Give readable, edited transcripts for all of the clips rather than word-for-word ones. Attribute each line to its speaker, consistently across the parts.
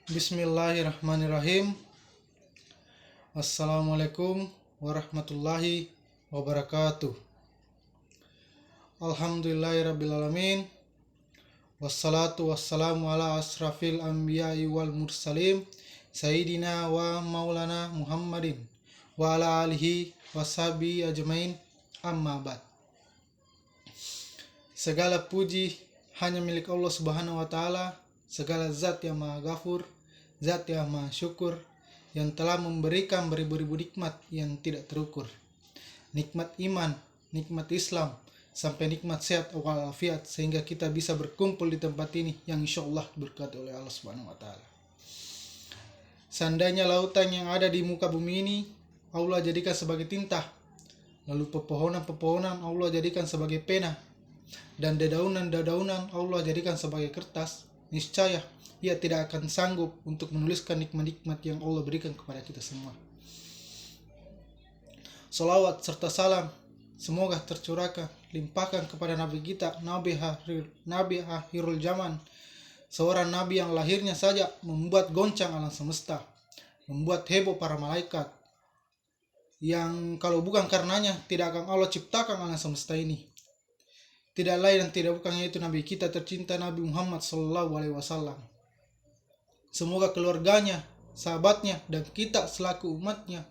Speaker 1: Bismillahirrahmanirrahim. Assalamualaikum warahmatullahi wabarakatuh. Alhamdulillahirrabbilalamin. Wassalatu wassalamu ala asrafil anbiya'i wal mursalim Sayyidina wa maulana Muhammadin wa ala alihi washabi ajmain, amma ba'd. Segala puji hanya milik Allah subhanahu wa ta'ala. Segala zat yang maha ghafur, zat yang maha syukur, yang telah memberikan beribu-ribu nikmat yang tidak terukur. Nikmat iman, nikmat Islam, sampai nikmat sehat walafiat, sehingga kita bisa berkumpul di tempat ini yang insya Allah berkati oleh Allah Subhanahu wa Ta'ala. Seandainya lautan yang ada di muka bumi ini Allah jadikan sebagai tinta, lalu pepohonan-pepohonan Allah jadikan sebagai pena, dan dedaunan-dedaunan Allah jadikan sebagai kertas, niscaya ia tidak akan sanggup untuk menuliskan nikmat-nikmat yang Allah berikan kepada kita semua. Salawat serta salam semoga tercurahkan, limpahkan kepada Nabi kita, Nabi akhirul zaman, seorang Nabi yang lahirnya saja membuat goncang alam semesta, membuat heboh para malaikat, yang kalau bukan karenanya tidak akan Allah ciptakan alam semesta ini. Tidak lain dan tidak bukan yaitu Nabi kita tercinta, Nabi Muhammad SAW. Semoga keluarganya, sahabatnya, dan kita selaku umatnya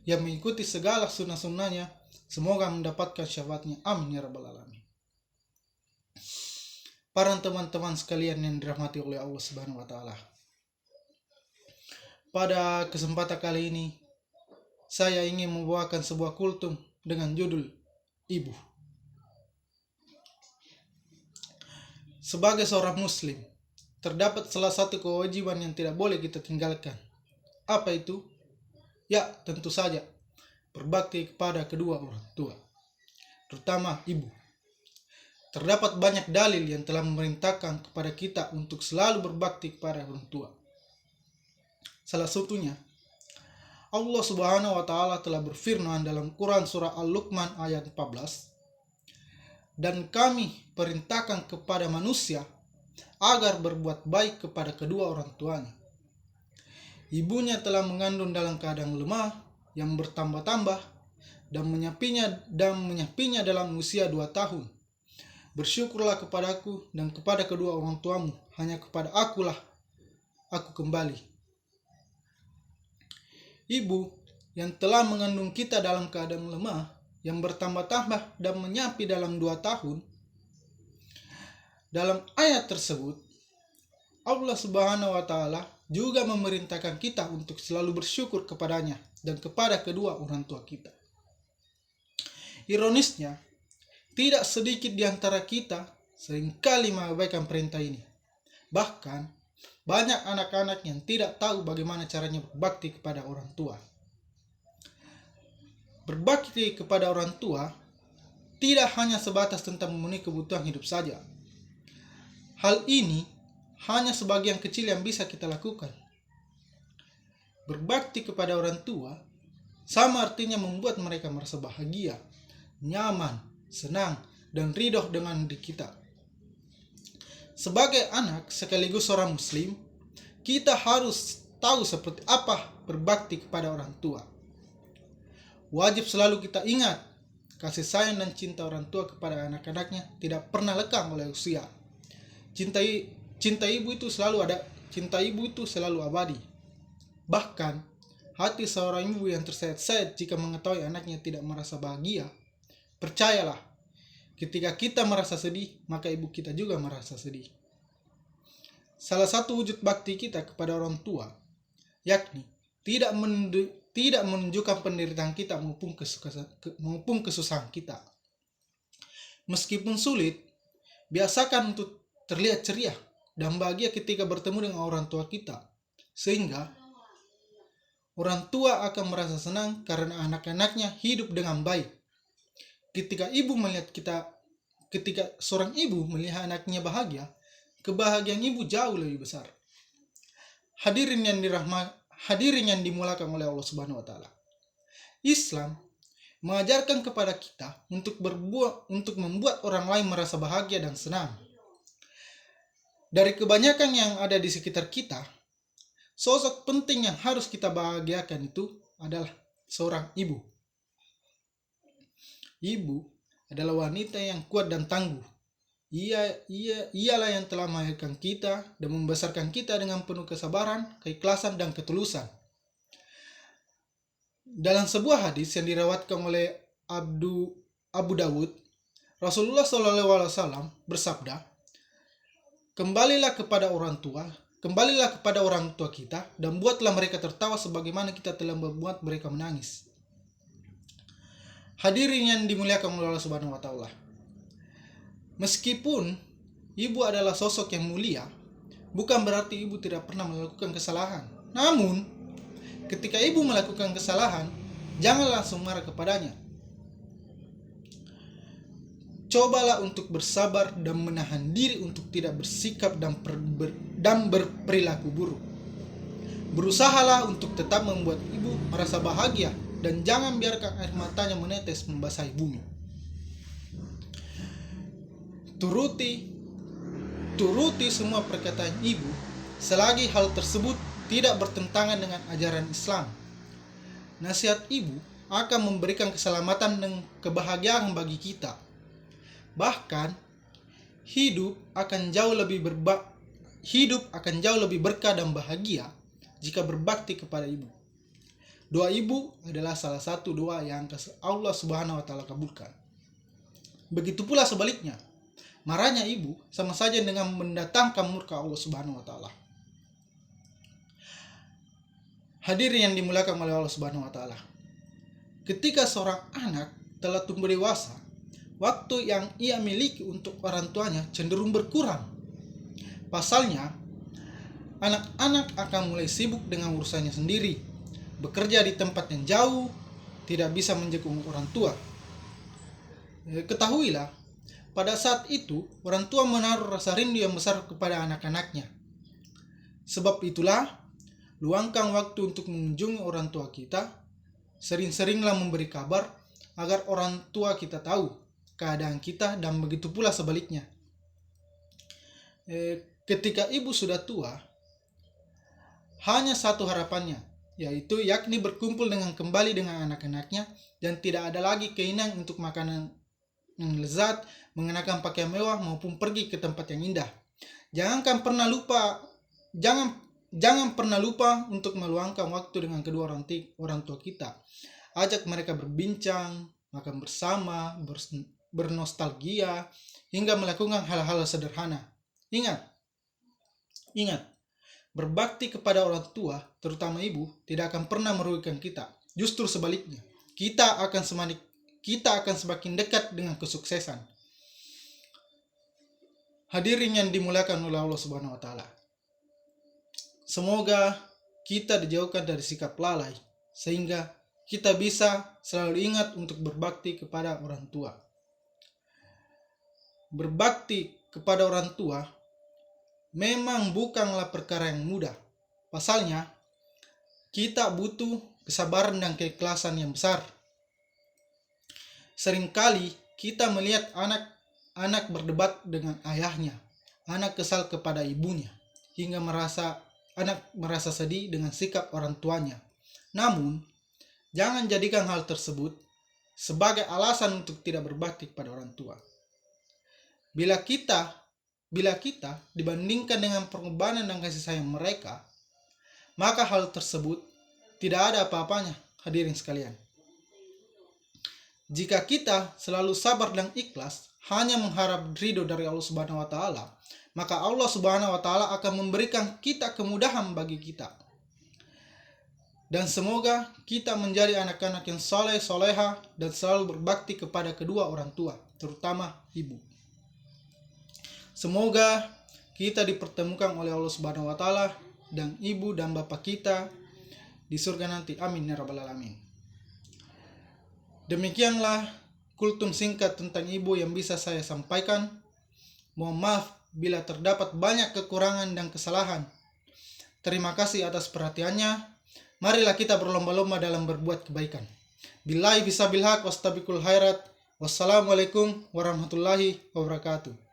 Speaker 1: yang mengikuti segala sunnah-sunnahnya semoga mendapatkan syafaatnya. Amin ya rabbal alamin. Para teman-teman sekalian yang dirahmati oleh Allah Subhanahu wa Ta'ala, pada kesempatan kali ini saya ingin membawakan sebuah kultum dengan judul Ibu. Sebagai seorang muslim, terdapat salah satu kewajiban yang tidak boleh kita tinggalkan. Apa itu? Ya, tentu saja berbakti kepada kedua orang tua, terutama ibu. Terdapat banyak dalil yang telah memerintahkan kepada kita untuk selalu berbakti kepada orang tua. Salah satunya, Allah Subhanahu wa Ta'ala telah berfirman dalam Quran surah Al-Luqman ayat 14, dan kami perintahkan kepada manusia agar berbuat baik kepada kedua orang tuanya. Ibunya telah mengandung dalam keadaan lemah yang bertambah-tambah dan menyapinya dalam usia 2 tahun. Bersyukurlah kepadaku dan kepada kedua orang tuamu, hanya kepada akulah aku kembali. Ibu yang telah mengandung kita dalam keadaan lemah yang bertambah-tambah dan menyapi dalam 2 tahun. Dalam ayat tersebut, Allah Subhanahu wa Ta'ala juga memerintahkan kita untuk selalu bersyukur kepadanya dan kepada kedua orang tua kita. Ironisnya, tidak sedikit di antara kita seringkali mengabaikan perintah ini. Bahkan, banyak anak-anak yang tidak tahu bagaimana caranya berbakti kepada orang tua. Berbakti kepada orang tua tidak hanya sebatas tentang memenuhi kebutuhan hidup saja. Hal ini hanya sebagian kecil yang bisa kita lakukan. Berbakti kepada orang tua sama artinya membuat mereka merasa bahagia, nyaman, senang, dan ridho dengan diri kita. Sebagai anak sekaligus seorang muslim, kita harus tahu seperti apa berbakti kepada orang tua. Wajib selalu kita ingat, kasih sayang dan cinta orang tua kepada anak-anaknya tidak pernah lekang oleh usia. Cinta ibu itu selalu ada, cinta ibu itu selalu abadi. Bahkan, hati seorang ibu yang tersayat-sayat jika mengetahui anaknya tidak merasa bahagia. Percayalah, ketika kita merasa sedih, maka ibu kita juga merasa sedih. Salah satu wujud bakti kita kepada orang tua, yakni tidak menunjukkan penderitaan kita maupun kesusahan kita. Meskipun sulit, biasakan untuk terlihat ceria dan bahagia ketika bertemu dengan orang tua kita, sehingga orang tua akan merasa senang karena anak-anaknya hidup dengan baik. Ketika seorang ibu melihat anaknya bahagia, kebahagiaan ibu jauh lebih besar. Hadirin yang dimulakan oleh Allah Subhanahu wa Ta'ala. Islam mengajarkan kepada kita untuk membuat orang lain merasa bahagia dan senang. Dari kebanyakan yang ada di sekitar kita, Sosok penting yang harus kita bahagiakan itu adalah seorang ibu. Ibu adalah wanita yang kuat dan tangguh. Ialah yang telah melahirkan kita dan membesarkan kita dengan penuh kesabaran, keikhlasan, dan ketulusan. Dalam sebuah hadis yang dirawatkan oleh Abu Dawud, Rasulullah SAW bersabda, kembalilah kepada orang tua kita dan buatlah mereka tertawa sebagaimana kita telah membuat mereka menangis. Hadirin yang dimuliakan oleh Allah Subhanahu wa taala. Meskipun ibu adalah sosok yang mulia, bukan berarti ibu tidak pernah melakukan kesalahan. Namun, ketika ibu melakukan kesalahan, jangan langsung marah kepadanya. Cobalah untuk bersabar dan menahan diri untuk tidak bersikap dan berperilaku buruk. Berusahalah untuk tetap membuat ibu merasa bahagia dan jangan biarkan air matanya menetes membasahi bumi. Turuti semua perkataan ibu selagi hal tersebut tidak bertentangan dengan ajaran Islam. Nasihat ibu akan memberikan keselamatan dan kebahagiaan bagi kita. Bahkan hidup akan jauh lebih berkah dan bahagia jika berbakti kepada ibu. Doa ibu adalah salah satu doa yang Allah Subhanahu wa taala kabulkan. Begitu pula sebaliknya, marahnya ibu sama saja dengan mendatangkan murka Allah Subhanahu wa taala. Hadirin yang dimuliakan oleh Allah Subhanahu wa taala. Ketika seorang anak telah tumbuh dewasa, waktu yang ia miliki untuk orang tuanya cenderung berkurang. Pasalnya, anak-anak akan mulai sibuk dengan urusannya sendiri, bekerja di tempat yang jauh, tidak bisa menjenguk orang tua. Ketahuilah, pada saat itu orang tua menaruh rasa rindu yang besar kepada anak-anaknya. Sebab itulah, luangkan waktu untuk mengunjungi orang tua kita, sering-seringlah memberi kabar agar orang tua kita tahu keadaan kita dan begitu pula sebaliknya. Ketika ibu sudah tua, hanya satu harapannya, yakni berkumpul kembali dengan anak-anaknya dan tidak ada lagi keinginan untuk makanan yang lezat, mengenakan pakaian mewah maupun pergi ke tempat yang indah. Jangan pernah lupa untuk meluangkan waktu dengan kedua orang tua kita. Ajak mereka berbincang, makan bersama, bernostalgia, hingga melakukan hal-hal sederhana. Ingat, berbakti kepada orang tua, terutama ibu, tidak akan pernah merugikan kita. Justru sebaliknya, kita akan semakin dekat dengan kesuksesan. Hadirin yang dimuliakan oleh Allah Subhanahu wa taala. Semoga kita dijauhkan dari sikap lalai sehingga kita bisa selalu ingat untuk berbakti kepada orang tua. Berbakti kepada orang tua memang bukanlah perkara yang mudah. Pasalnya, kita butuh kesabaran dan keikhlasan yang besar. Seringkali kita melihat anak berdebat dengan ayahnya, anak kesal kepada ibunya, hingga anak merasa sedih dengan sikap orang tuanya. Namun, jangan jadikan hal tersebut sebagai alasan untuk tidak berbakti kepada orang tua. Bila kita dibandingkan dengan pengorbanan dan kasih sayang mereka, maka hal tersebut tidak ada apa-apanya, hadirin sekalian. Jika kita selalu sabar dan ikhlas, hanya mengharap ridho dari Allah Subhanahu wa taala, maka Allah Subhanahu wa taala akan memberikan kita kemudahan bagi kita. Dan semoga kita menjadi anak-anak yang soleh, soleha, dan selalu berbakti kepada kedua orang tua, terutama ibu. Semoga kita dipertemukan oleh Allah Subhanahu wa taala dan ibu dan bapak kita di surga nanti. Amin ya rabbal alamin. Demikianlah kultum singkat tentang ibu yang bisa saya sampaikan. Mohon maaf bila terdapat banyak kekurangan dan kesalahan. Terima kasih atas perhatiannya. Marilah kita berlomba-lomba dalam berbuat kebaikan. Billahi bisabil haq wastabiqul khairat. Wassalamualaikum warahmatullahi wabarakatuh.